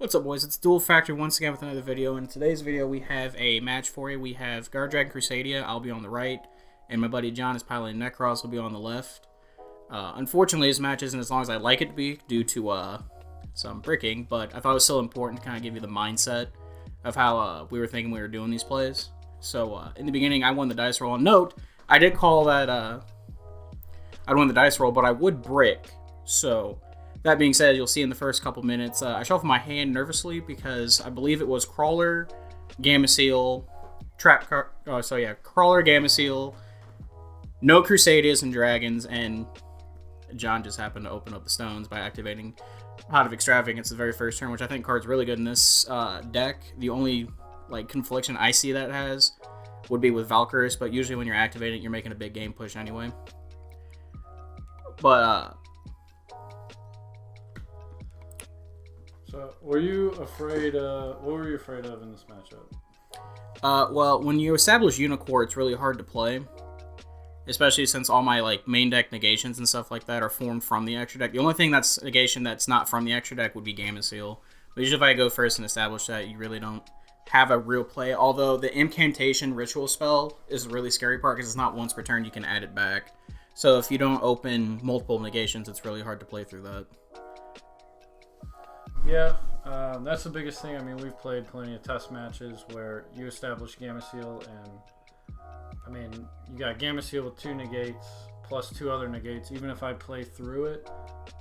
What's up, boys? It's TheDuelFactory once again with another video. In today's video, we have a match for you. We have Guardragon Crusadia. I'll be on the right, and my buddy John is piloting Nekroz. Will be on the left. Unfortunately, this match isn't as long as I'd like it to be due to some bricking, but I thought it was still important to kind of give you the mindset of how we were thinking we were doing these plays. So in the beginning, I won the dice roll. And note, I did call that I'd won the dice roll, but I would brick. So that being said, you'll see in the first couple minutes, I shuffled my hand nervously because I believe it was Crawler, Gamma Seal, Crawler, Gamma Seal, no Crusadias and Dragons, and John just happened to open up the stones by activating Pot of Extravagance the very first turn, which I think card's really good in this deck. The only confliction I see that has would be with Valkyries, but usually when you're activating it, you're making a big game push anyway. But So, were you afraid? What were you afraid of in this matchup? Well, when you establish Unicorn, it's really hard to play, especially since all my main deck negations and stuff like that are formed from the extra deck. The only thing that's negation that's not from the extra deck would be Gamma Seal. But usually, if I go first and establish that, you really don't have a real play. Although the Incantation Ritual spell is the really scary part because it's not once per turn; you can add it back. So if you don't open multiple negations, it's really hard to play through that. Yeah, that's the biggest thing. I mean, we've played plenty of test matches where you establish Gamma Seal, and I mean, you got Gamma Seal with 2 negates plus 2 other negates. Even if I play through it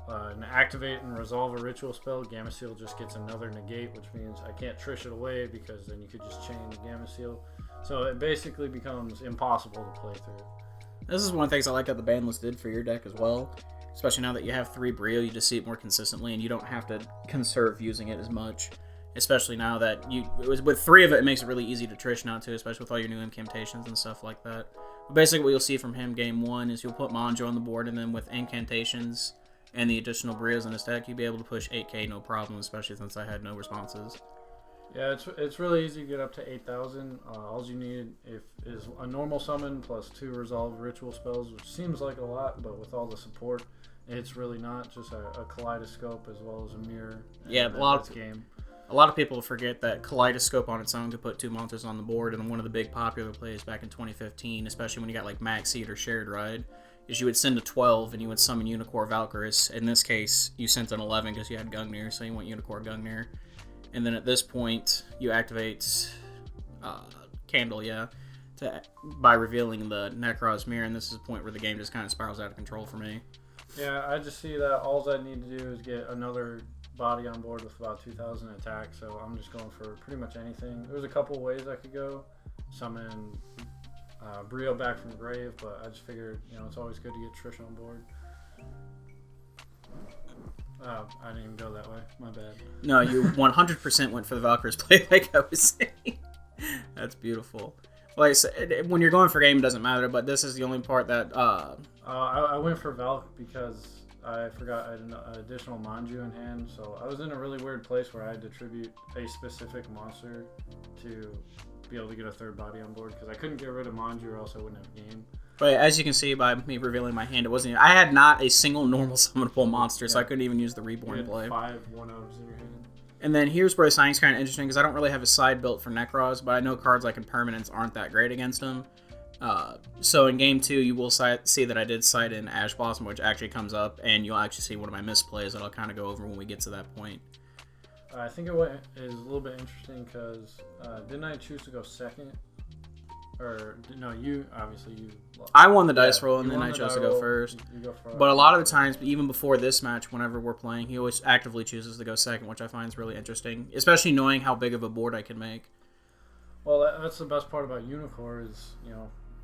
and activate and resolve a ritual spell, Gamma Seal just gets another negate, which means I can't trish it away because then you could just chain Gamma Seal. So it basically becomes impossible to play through. This is one of the things I like that the ban list did for your deck as well. Especially now that you have 3 Brio, you just see it more consistently, and you don't have to conserve using it as much. Especially now that with 3 of it, it makes it really easy to trish now too, especially with all your new incantations and stuff like that. But basically, what you'll see from him game 1 is you'll put Manjo on the board, and then with incantations and the additional Brios in his deck, you'll be able to push 8k no problem, especially since I had no responses. Yeah, it's really easy to get up to 8,000. All you need is a normal summon plus 2 resolve ritual spells, which seems like a lot, but with all the support, it's really not. Just a kaleidoscope as well as a mirror. Yeah, a lot of people forget that kaleidoscope on its own could put 2 monsters on the board, and one of the big popular plays back in 2015, especially when you got Max Seed or Shared Ride, is you would send a 12 and you would summon Unicorn Valkyries. In this case, you sent an 11 because you had Gungnir, so you want Unicorn Gungnir. And then at this point, you activate Candle, by revealing the Nekroz Mirror, and this is a point where the game just kind of spirals out of control for me. Yeah, I just see that all I need to do is get another body on board with about 2,000 attack, so I'm just going for pretty much anything. There's a couple ways I could go. Summon Brio back from the grave, but I just figured, it's always good to get Trish on board. I didn't even go that way. My bad. No, you 100% went for the Valkyrie's play, like I was saying. That's beautiful. Like I said, when you're going for game, it doesn't matter, but this is the only part that... I went for Valk because I forgot I had an additional Manju in hand, so I was in a really weird place where I had to tribute a specific monster to be able to get a 3rd body on board, because I couldn't get rid of Manju or else I wouldn't have game. But as you can see by me revealing my hand, I had not a single normal summonable monster, so I couldn't even use the Reborn play. You had 5 1-ofs in your hand. And then here's where signing's kind of interesting, because I don't really have a side built for Nekroz, but I know cards like Impermanence aren't that great against him. So in game 2, you will see that I did side in Ash Blossom, which actually comes up, and you'll actually see one of my misplays that I'll kind of go over when we get to that point. I think is a little bit interesting because didn't I choose to go second? Or no, you lost. I won the dice roll, and then I chose to go first. You go first. But a lot of the times, even before this match, whenever we're playing, he always actively chooses to go second, which I find is really interesting, especially knowing how big of a board I can make. Well, that's the best part about Unicorn is,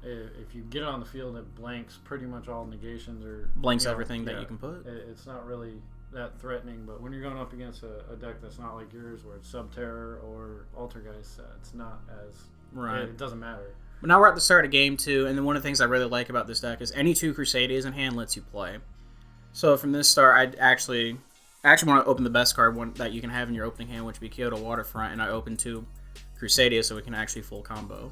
if you get it on the field, it blanks pretty much all negations or blanks everything that you can put. It's not really that threatening, but when you're going up against a deck that's not like yours, where it's Subterror or Altergeist, it's not as right. It doesn't matter. But now we're at the start of game 2, and then one of the things I really like about this deck is any 2 Crusadias in hand lets you play. So from this start, I actually want to open the best card that you can have in your opening hand, which would be Kyoto Waterfront, and I opened 2 Crusadia so we can actually full combo.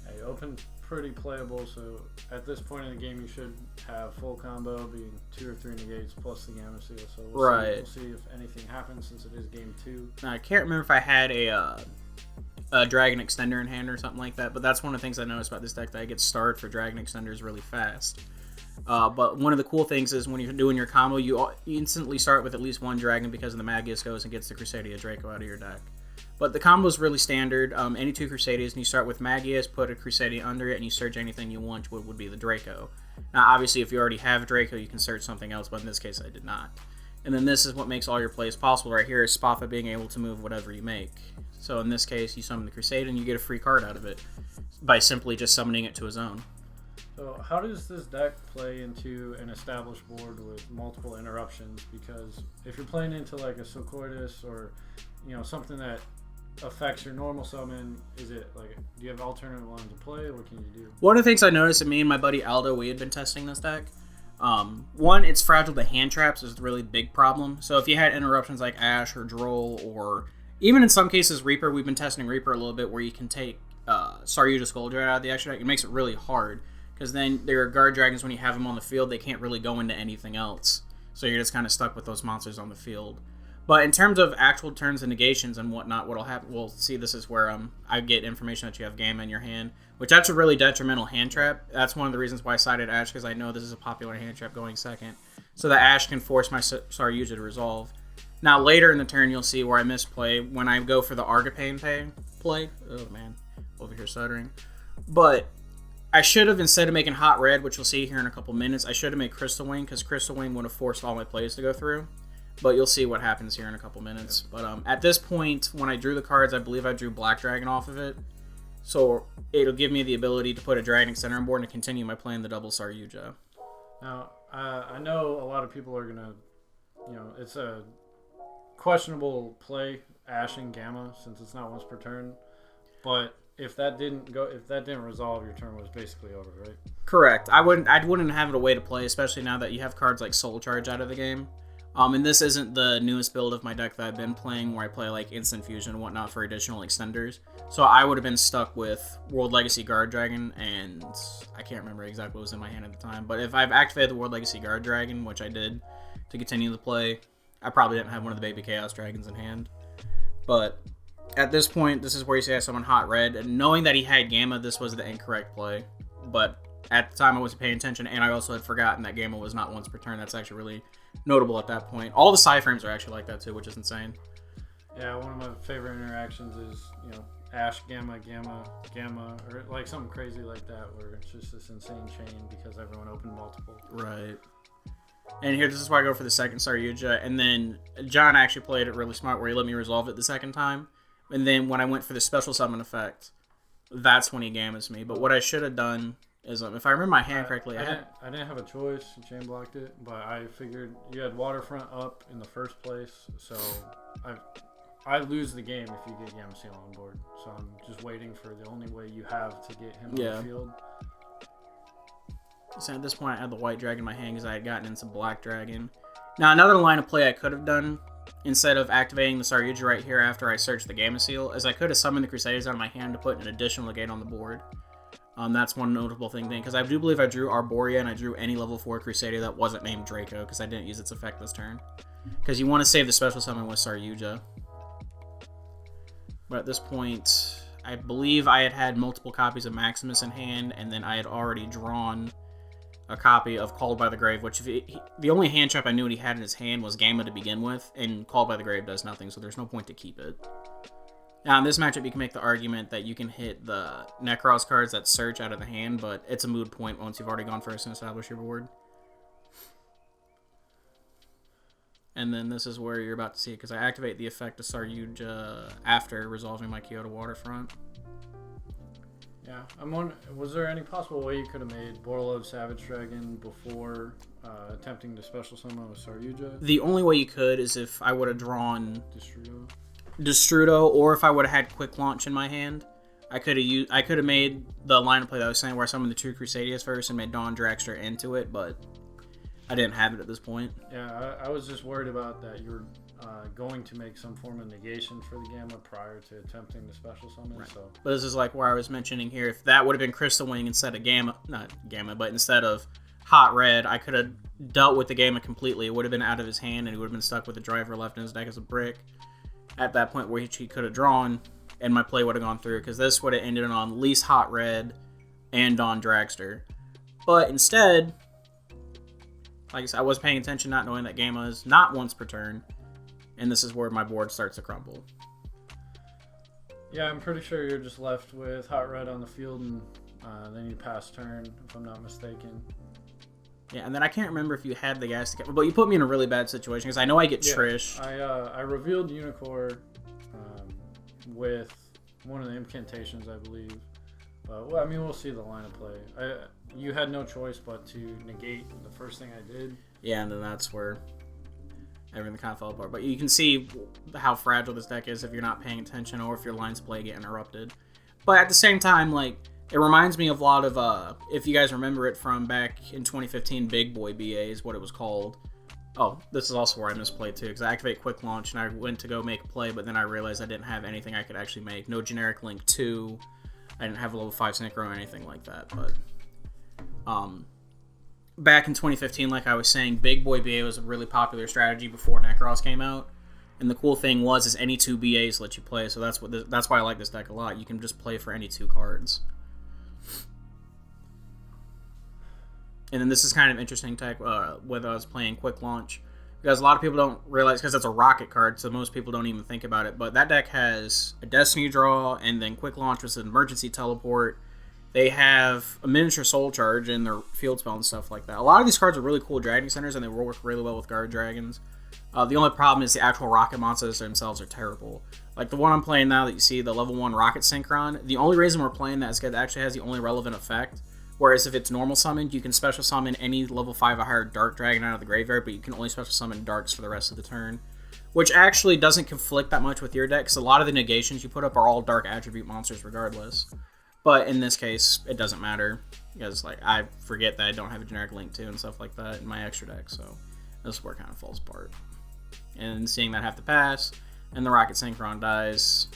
I opened pretty playable. So at this point in the game, you should have full combo being 2 or 3 negates plus the Gamma Seal. So we'll see if anything happens since it is game 2. Now, I can't remember if I had a Dragon Extender in hand or something like that, but that's one of the things I noticed about this deck, that I get starred for Dragon Extenders really fast. But one of the cool things is when you're doing your combo, you instantly start with at least one dragon because of the Magius goes and gets the Crusadia Draco out of your deck. But the combo is really standard. Any 2 Crusadias, and you start with Magius, put a Crusadia under it, and you search anything you want, which would be the Draco. Now, obviously, if you already have Draco, you can search something else, but in this case, I did not. And then this is what makes all your plays possible right here, is Spaffa being able to move whatever you make. So in this case, you summon the Crusadia, and you get a free card out of it by simply just summoning it to his own. So how does this deck play into an established board with multiple interruptions? Because if you're playing into like a Socoitus or something that affects your normal summon, is it like, do you have alternative lines of play? What can you do? One of the things I noticed, and me and my buddy Aldo, we had been testing this deck. One, it's fragile to hand traps is a really big problem. So if you had interruptions like Ash or Droll, or even in some cases Reaper, we've been testing Reaper a little bit, where you can take Saryuja Skuldrat out of the extra deck. It makes it really hard, because then there are guard dragons, when you have them on the field, they can't really go into anything else. So you're just kind of stuck with those monsters on the field. But in terms of actual turns and negations and whatnot, what'll happen, we'll see, this is where I get information that you have Gamma in your hand, which that's a really detrimental hand trap. That's one of the reasons why I sided Ash, because I know this is a popular hand trap going second. So that Ash can force my Saryuja to resolve. Now later in the turn, you'll see where I misplay when I go for the Argapane play. Oh man, over here stuttering. But I should have, instead of making Hot Red, which you'll see here in a couple minutes, I should have made Crystal Wing, because Crystal Wing would have forced all my plays to go through. But you'll see what happens here in a couple minutes. But at this point, when I drew the cards, I believe I drew Black Dragon off of it. So it'll give me the ability to put a Dragon Extender on board and continue my play in the double Saryuja. Now, I know a lot of people are going to, it's a questionable play, Ash and Gamma, since it's not once per turn. But if that didn't resolve, your turn was basically over, right? Correct. I wouldn't have it a way to play, especially now that you have cards like Soul Charge out of the game. And this isn't the newest build of my deck that I've been playing, where I play like Instant Fusion and whatnot for additional extenders. So I would have been stuck with World Legacy Guard Dragon, and I can't remember exactly what was in my hand at the time. But if I've activated the World Legacy Guard Dragon, which I did to continue the play, I probably didn't have one of the Baby Chaos Dragons in hand. But at this point, this is where you say I summon Hot Red, and knowing that he had Gamma, this was the incorrect play. But at the time, I wasn't paying attention, and I also had forgotten that Gamma was not once per turn. That's actually really notable at that point. All the side frames are actually like that too, which is insane. Yeah, one of my favorite interactions is, Ash, Gamma, Gamma, Gamma, or like something crazy like that, where it's just this insane chain because everyone opened multiple. Right. And here, this is why I go for the second Saryuja, and then John actually played it really smart, where he let me resolve it the second time. And then when I went for the special summon effect, that's when he Gammas me. But what I should have done is, if I remember my hand correctly, I didn't have a choice. You chain blocked it, but I figured you had Waterfront up in the first place, so I lose the game if you get Gamma Seal on board. So I'm just waiting for the only way you have to get him on the field. So at this point, I had the White Dragon in my hand because I had gotten into Black Dragon. Now, another line of play I could have done, instead of activating the Saryuja right here after I searched the Gamma Seal, is I could have summoned the Crusaders out of my hand to put an additional negate on the board. That's one notable thing, because I do believe I drew Arborea and I drew any level 4 Crusader that wasn't named Draco, because I didn't use its effect this turn. Because you want to save the special summon with Saryuja. But at this point, I believe I had multiple copies of Maximus in hand, and then I had already drawn a copy of Called by the Grave, which the only hand trap I knew what he had in his hand was Gamma to begin with, and Called by the Grave does nothing, so there's no point to keep it. Now, in this matchup, you can make the argument that you can hit the Nekroz cards that search out of the hand, but it's a moot point once you've already gone first and established your board. And then this is where you're about to see it, because I activate the effect of Saryuja after resolving my Kyoto Waterfront. Yeah, I'm wondering, was there any possible way you could have made Borlov Savage Dragon before attempting to special summon with Saryuja? The only way you could is if I would have drawn Destrudo, or if I would have had Quick Launch in my hand. I could have made the line of play that I was saying, where I summoned the 2 Crusadias first and made Dawn Dragster into it, but I didn't have it at this point. Yeah, I was just worried about that. You were going to make some form of negation for the Gamma prior to attempting the special summon. Right. So, but this is like where I was mentioning here. If that would have been Crystal Wing instead of not Gamma, but instead of Hot Red, I could have dealt with the Gamma completely. It would have been out of his hand, and he would have been stuck with the driver left in his deck as a brick. At that point, where he could have drawn, and my play would have gone through, because this would have ended on at least Hot Red and on Dragster. But instead, like I said, I was paying attention, not knowing that Gamma is not once per turn, and this is where my board starts to crumble. Yeah, I'm pretty sure you're just left with Hot Red on the field, and then you pass turn, if I'm not mistaken. Yeah, and then I can't remember if you had the guys to get, but you put me in a really bad situation, because I know I get Trish. I revealed Unicorn with one of the incantations, I believe. But, well, I mean, we'll see the line of play. You had no choice but to negate the first thing I did. Yeah, and then that's where everything kind of fell apart. But you can see how fragile this deck is if you're not paying attention or if your lines of play get interrupted. But at the same time, like, it reminds me of a lot of, if you guys remember it from back in 2015, Big Boy BA is what it was called. Oh, this is also where I misplayed too, because I activate Quick Launch and I went to go make a play, but then I realized I didn't have anything I could actually make. No generic Link 2. I didn't have a level 5 Synchro or anything like that. But back in 2015, like I was saying, Big Boy BA was a really popular strategy before Nekroz came out. And the cool thing is any 2 BAs let you play, so that's why I like this deck a lot. You can just play for any 2 cards. And then this is kind of interesting tech whether I was playing Quick Launch, because a lot of people don't realize, because it's a rocket card, so most people don't even think about it, but that deck has a Destiny Draw, and then Quick Launch was an emergency teleport. They have a miniature Soul Charge in their field spell and stuff like that. A lot of these cards are really cool Dragon Centers, and they work really well with Guard Dragons. The only problem is the actual rocket monsters themselves are terrible. Like the one I'm playing now that you see, the level 1 Rocket Synchron, the only reason we're playing that is because it actually has the only relevant effect. Whereas if it's normal summoned, you can special summon any level 5 or higher Dark Dragon out of the graveyard, but you can only special summon Darks for the rest of the turn. Which actually doesn't conflict that much with your deck, because a lot of the negations you put up are all Dark Attribute monsters regardless. But in this case, it doesn't matter, because like I forget that I don't have a generic Link 2 and stuff like that in my extra deck, so this is where it kind of falls apart. And seeing that have to pass, and the Rocket Synchron dies,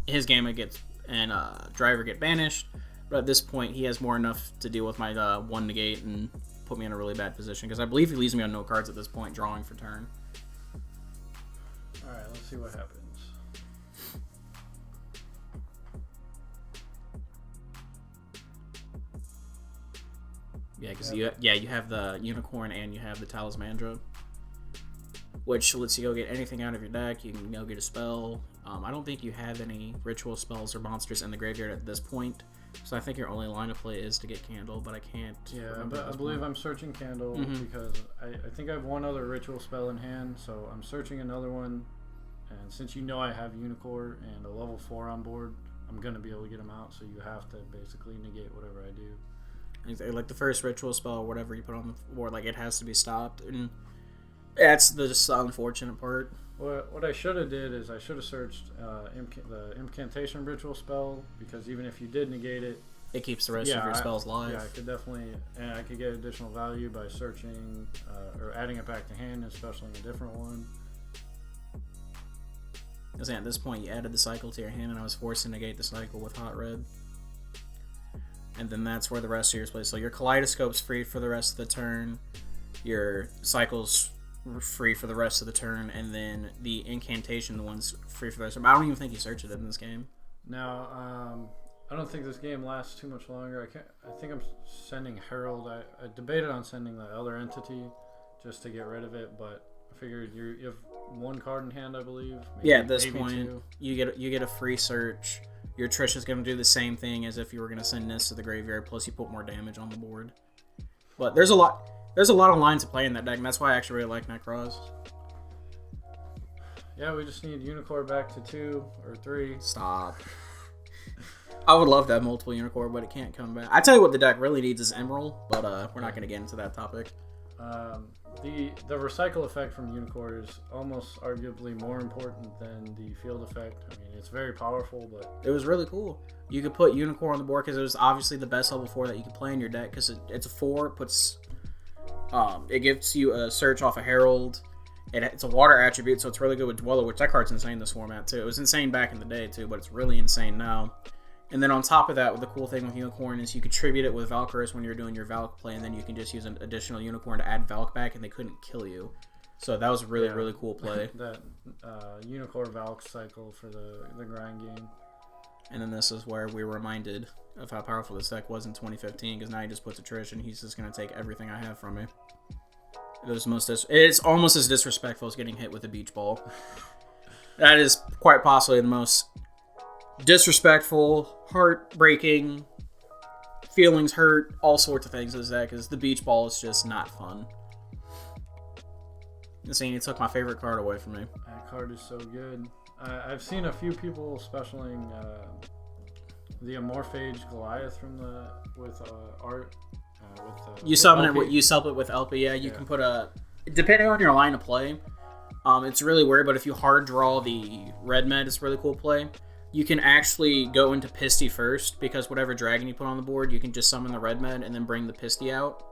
his Gamma gets, and Driver get banished. But at this point, he has more enough to deal with my 1 negate and put me in a really bad position, because I believe he leaves me on no cards at this point, drawing for turn. Alright, let's see what happens. Yeah, because you have the Unicorn and you have the Talismandra, which lets you go get anything out of your deck. You can go get a spell. I don't think you have any ritual spells or monsters in the graveyard at this point. So I think your only line of play is to get Candle, but I can't. Yeah, but I believe I'm searching Candle because I think I have one other ritual spell in hand, so I'm searching another one. And since you know I have Unicorn and a level 4 on board, I'm going to be able to get them out, so you have to basically negate whatever I do. Like the first ritual spell or whatever you put on the board, like it has to be stopped. And that's the just unfortunate part. What I should have did is I should have searched the Incantation Ritual spell, because even if you did negate it, it keeps the rest of your spells live. Yeah, I could definitely, and I could get additional value by searching or adding it back to hand and specialing a different one. Because at this point you added the cycle to your hand, and I was forced to negate the cycle with Hot Red. And then that's where the rest of yours plays. So your Kaleidoscope's free for the rest of the turn, your cycle's free for the rest of the turn, and then the Incantation, the one's free for the rest of the turn. I don't even think you search it in this game. Now, I don't think this game lasts too much longer. I think I'm sending Herald. I debated on sending the other entity just to get rid of it, but I figured you have 1 card in hand, I believe. Maybe, at this point, 2. you get a free search. Your Trish is going to do the same thing as if you were going to send this to the graveyard, plus you put more damage on the board. But there's a lot of lines to play in that deck, and that's why I actually really like Nekroz. Yeah, we just need Unicorn back to 2 or 3. Stop. I would love to have multiple Unicorn, but it can't come back. I tell you what the deck really needs is Emerald, but we're not going to get into that topic. The recycle effect from Unicorn is almost arguably more important than the field effect. I mean, it's very powerful, but it was really cool. You could put Unicorn on the board because it was obviously the best level 4 that you could play in your deck, because it's a 4. It puts it gives you a search off a Herald. It's a water attribute, so it's really good with Dweller, which that card's insane this format too. It was insane back in the day too, but it's really insane now. And then on top of that, the cool thing with Unicorn is you could tribute it with Valkyries when you're doing your Valk play, and then you can just use an additional Unicorn to add Valk back, and they couldn't kill you. So that was a really cool play. That Unicorn Valk cycle for the grind game. And then this is where we were reminded of how powerful this deck was in 2015, because now he just puts a Trish, and he's just going to take everything I have from me. It's almost as disrespectful as getting hit with a beach ball. That is quite possibly the most disrespectful, heartbreaking, feelings hurt, all sorts of things as that, because the beach ball is just not fun. Insane, he took my favorite card away from me. That card is so good. I've seen a few people specialing the Amorphage Goliath from with art. You summon it. You sub it with LP. Yeah, you can put a. Depending on your line of play, it's really weird. But if you hard draw the red med, it's a really cool play. You can actually go into Pisty first, because whatever dragon you put on the board, you can just summon the red med and then bring the Pisty out.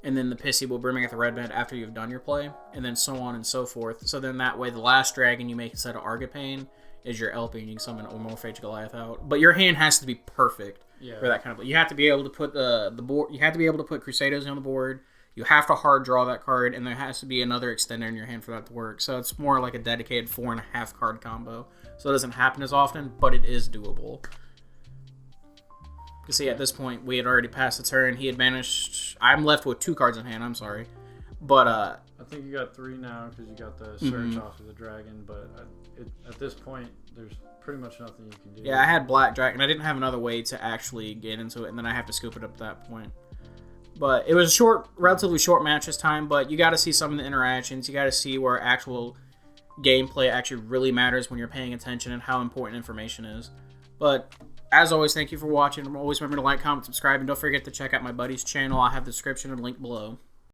And then the Pisty will bring back the red med after you've done your play, and then so on and so forth. So then that way, the last dragon you make instead of Argapane is your LP, and you can summon Amorphage Goliath out. But your hand has to be perfect for that kind of play. You have to be able to put the board. You have to be able to put Crusaders on the board. You have to hard draw that card, and there has to be another extender in your hand for that to work. So it's more like a dedicated 4.5 card combo. So it doesn't happen as often, but it is doable. You see, at this point, we had already passed the turn. He had banished. I'm left with 2 cards in hand. I'm sorry, but I think you got 3 now because you got the search off of the dragon. But at this point, there's pretty much nothing you can do. Yeah, I had Black Dragon. I didn't have another way to actually get into it, and then I have to scoop it up at that point. But it was a relatively short match this time. But you got to see some of the interactions. You got to see where actual gameplay actually really matters when you're paying attention and how important information is. But as always, thank you for watching. Always remember to like, comment, subscribe, and don't forget to check out my buddy's channel. I'll have the description and link below.